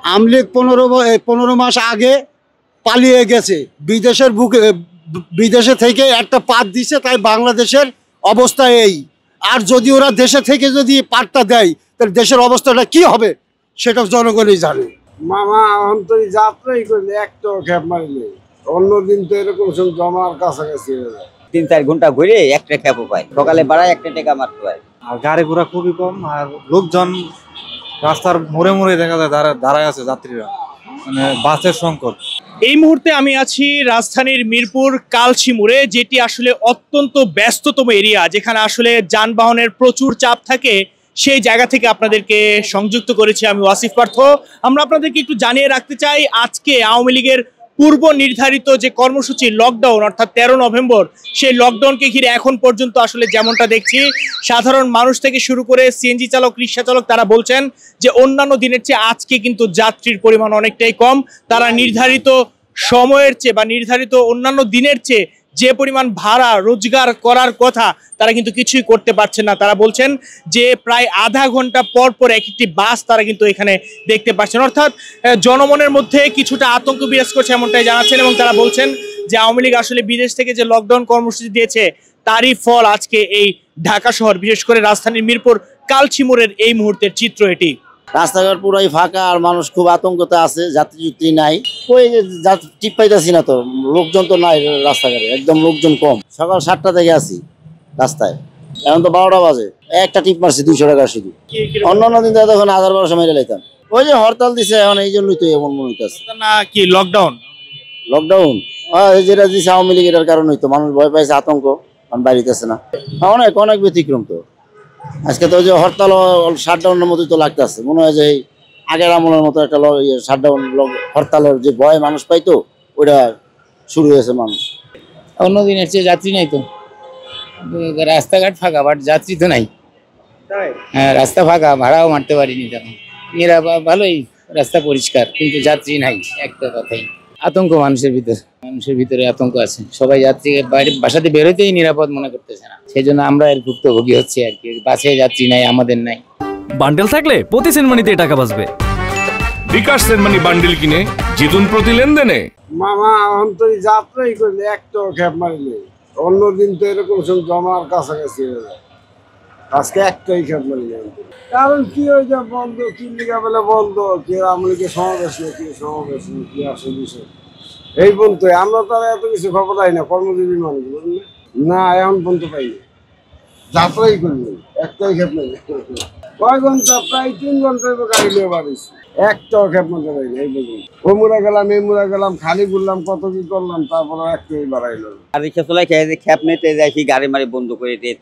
আমলিগ 15 মাস আগে পালিয়ে গেছে বিদেশের বুকে, বিদেশে থেকে একটা পাত দিছে, তাই বাংলাদেশের অবস্থা এই। আর যদি ওরা দেশে থেকে যদি পাটটা দেয় তাহলে দেশের অবস্থাটা কি হবে সেটা জনগণই জানে। মামা অন্তরি যাত্রাই করলে একটা খেপ মারিলে অন্যদিন তো এরকম জমার কাছাকাছি হয়ে যায়। 3-4 ঘন্টা ঘুরে একটা খেপও পায়, সকালে বাড়ায় একটা টাকা মারতে পায়। আর গাড়ি ঘোড়া খুবই কম, আর লোকজন রাস্তার মোড়ে মোড়ে দেখা যায় দাঁড়ায় আছে যাত্রীরা, মানে বাসের সংকট। এই মুহূর্তে আমি আছি রাজধানীর মিরপুর কালচি মোড়ে, যেটি আসলে অত্যন্ত ব্যস্ততম এরিয়া, যেখানে আসলে যানবাহনের প্রচুর চাপ থাকে। সেই জায়গা থেকে আপনাদেরকে সংযুক্ত করেছি আমি ওয়াসিফ পার্থ। আমরা আপনাদেরকে একটু জানিয়ে রাখতে চাই, আজকে আওয়ামী লীগের পূর্ব নির্ধারিত যে কর্মসূচি লকডাউন, অর্থাৎ 13 নভেম্বর, সেই লকডাউনকে ঘিরে এখন পর্যন্ত আসলে যেমনটা দেখছি, সাধারণ মানুষ থেকে শুরু করে সিএনজি চালক, রিক্সা চালক, তারা বলছেন যে অন্যান্য দিনের চেয়ে আজকে কিন্তু যাত্রীর পরিমাণ অনেকটাই কম। তারা নির্ধারিত সময়ের চেয়ে বা নির্ধারিত অন্যান্য দিনের চেয়ে যে পরিমাণ ভাড়া রোজগার করার কথা তারা কিন্তু কিছুই করতে পারছেন না। তারা বলছেন যে প্রায় আধা ঘন্টা পর পর একটি বাস তারা কিন্তু এখানে দেখতে পাচ্ছেন, অর্থাৎ জনমনের মধ্যে কিছুটা আতঙ্ক বিরাজ করছে এমনটাই জানাচ্ছেন। এবং তারা বলছেন যে আওয়ামী লীগ আসলে বিদেশ থেকে যে লকডাউন কর্মসূচি দিয়েছে তারই ফল আজকে এই ঢাকা শহর, বিশেষ করে রাজধানীর মিরপুর কালচি মোড়ের এই মুহূর্তের চিত্র এটি। রাস্তাঘাট পুরাই ফাঁকা, আর মানুষ খুব আতঙ্কতে আছে, যাত্রী নাই, ওই টিপ পাইতেছি না, তো লোকজন তো নাই রাস্তাঘাটে, একদম লোকজন কম। সকাল 7টা থেকে আছি রাস্তায়, এখন তো 12টা বাজে, একটা টিপ মারছি 200 টাকা শুধু। অন্যান্য দিন তখন 1000-1200 মেরে লাইতাম। ওই যে হরতাল দিছে এখন, এই জন্যই তো এমন মনে হইতেছে। না কি লকডাউন যেটা দিচ্ছে আওয়ামী লীগ, এটার কারণেই তো মানুষ ভয় পাইছে, আতঙ্ক, বাড়িতেছে না। অনেক অনেক ব্যতিক্রম তো আজকে তো, যে হরতাল শাটডাউনের মতোই তো লাগতেছে, মনে হয় যে আগের আমলের মতো একটা শাটডাউন হরতালের যে ভয় মানুষ পাইতো, ওইটা শুরু হয়েছে মানুষ। অন্য দিনের চেয়ে যাত্রী নাই তো, রাস্তাঘাট ফাঁকা, বাট যাত্রী তো নাই। হ্যাঁ, রাস্তা ফাঁকা, ভাড়াও মারতে পারিনি তখন। ভালোই রাস্তা পরিষ্কার, কিন্তু যাত্রী নাই, একটা কথাই। আতঙ্ক মানুষের ভিতরে আতঙ্ক আছে। সবাই যাত্রীকে বাসাতে বেরোতেই নিরাপদ মনে করতেছে না, সেই জন্য আমরা এর ভুক্তভোগী হচ্ছি আর কি। বাসে যাত্রী নাই, আমাদের নাই। বান্ডেল থাকলে প্রতি সেনমানিতে টাকা বাঁচবে। বিকাশ সেনমানি বান্ডেল কিনে জিতুন প্রতি লেনদেনে। মামা অন্তরি যাত্রাই করলে একটা খেপ মারিলে অন্যদিন তো এরকম জমার কাছাকাছি হয়ে যায়। আজকে একটাই খেপ মারি যায়, কারণ কি ওই যে বন্ধ, কি লিগা বলে বন্ধ, কি আমলিকে সমাবেশ নেই, কি সমাবেশ নেই, কি আসে বিষয় এই বলতো। আমরা তো এত কিছু খবর পাই না, কর্মজীবী মানুষ, বুঝলি না, এখন পর্যন্ত পাইনি। যাত্রাই করলি একটাই খেপ মারি, কয় ঘন্টা, প্রায় 3 ঘন্টার গাড়ি নিয়ে বাড়িছি, একটাও খেপ মারতে পারিনি। এই বলুন, ও মুড়া গেলাম, এই মুড়া গেলাম, খালি ঘুরলাম, কত কি করলাম, তারপরে একটাই বাড়াইলো। আর রিক্সা চলাই খেপ নিতে যাইছি, গাড়ি মারি বন্ধ করে দিয়ে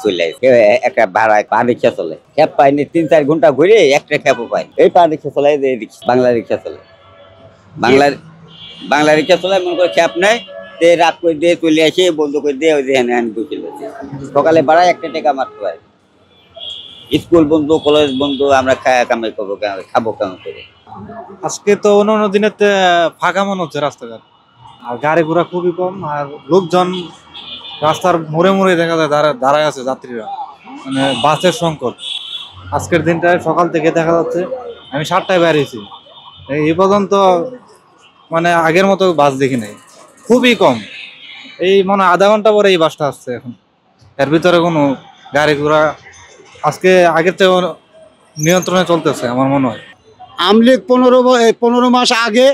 চলে আসি। একটা ভাড়ায় পা রিক্সা চলে, খেপ পাইনি, 3-4 ঘন্টা ঘুরে একটা খেপও পাই। এই পা রিক্সা চলাই, বাংলা রিক্সা চলে, বাংলা রিক্সা চলাই, মনে করে খেপ নেয়, রাত করে দিয়ে চলে আসে, বন্ধ করে দিয়ে ওই যে ঢুকে যাচ্ছে। সকালে বাড়ায় একটা টাকা মারতে পারে। স্কুল বন্ধ, কলেজ বন্ধ, আমরা কামাই করবো, খাবো কেমন করে। আজকে তো অন্যান্য দিনের ফাঁকা মনে হচ্ছে রাস্তাঘাট, আর গাড়ি ঘোড়া খুবই কম, আর লোকজন রাস্তার মোড়ে মোড়ে দেখা যায় দাঁড়ায় আছে যাত্রীরা, মানে বাসের সংকট। আজকের দিনটায় সকাল থেকে দেখা যাচ্ছে, আমি 7টায় বেরিয়েছি, এই পর্যন্ত মানে আগের মতো বাস দেখি নাই, খুবই কম। এই মনে আধা ঘন্টা পরে এই বাসটা আসছে এখন, এর ভিতরে কোনো গাড়ি ঘোড়া আজকে আগের থেকে নিয়ন্ত্রণে চলতেছে আমার মনে হয়। আমলিগ 15 মাস আগে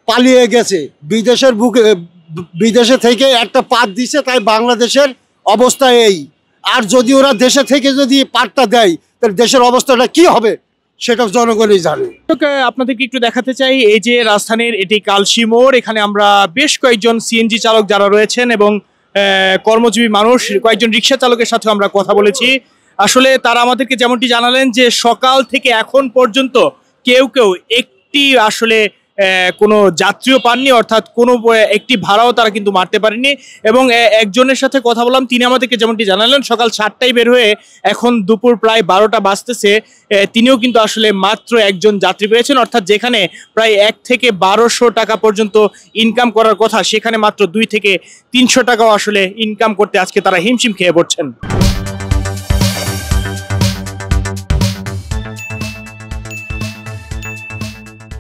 পালিয়ে গেছে বিদেশের বুকে, বিদেশে থেকে একটা পাত দিছে, তাই বাংলাদেশের অবস্থা এই। আর যদি ওরা দেশে থেকে যদি পাটটা দেয় তাহলে দেশের অবস্থাটা কি হবে সেটা জনগণই জানে। আপনাদেরকে একটু দেখাতে চাই, এই যে রাজধানীর এটি কালচি মোড়, এখানে আমরা বেশ কয়েকজন সিএনজি চালক যারা রয়েছেন এবং কর্মজীবী মানুষ, কয়েকজন রিক্সা চালকের সাথে আমরা কথা বলেছি। আসলে তারা আমাদেরকে যেমনটি জানালেন যে সকাল থেকে এখন পর্যন্ত কেউ একটি আসলে কোনো যাত্রীও পাননি, অর্থাৎ কোনো একটি ভাড়াও তারা কিন্তু মারতে পারেনি। এবং একজনের সাথে কথা বললাম, তিনি আমাদেরকে যেমনটি জানালেন সকাল 7টায় বের হয়ে এখন দুপুর প্রায় 12টা বাজতেছে, তিনিও কিন্তু আসলে মাত্র একজন যাত্রী পেয়েছেন, অর্থাৎ যেখানে প্রায় 1 থেকে 1200 টাকা পর্যন্ত ইনকাম করার কথা, সেখানে মাত্র 2 থেকে 300 টাকাও আসলে ইনকাম করতে আজকে তারা হিমশিম খেয়ে পড়ছেন।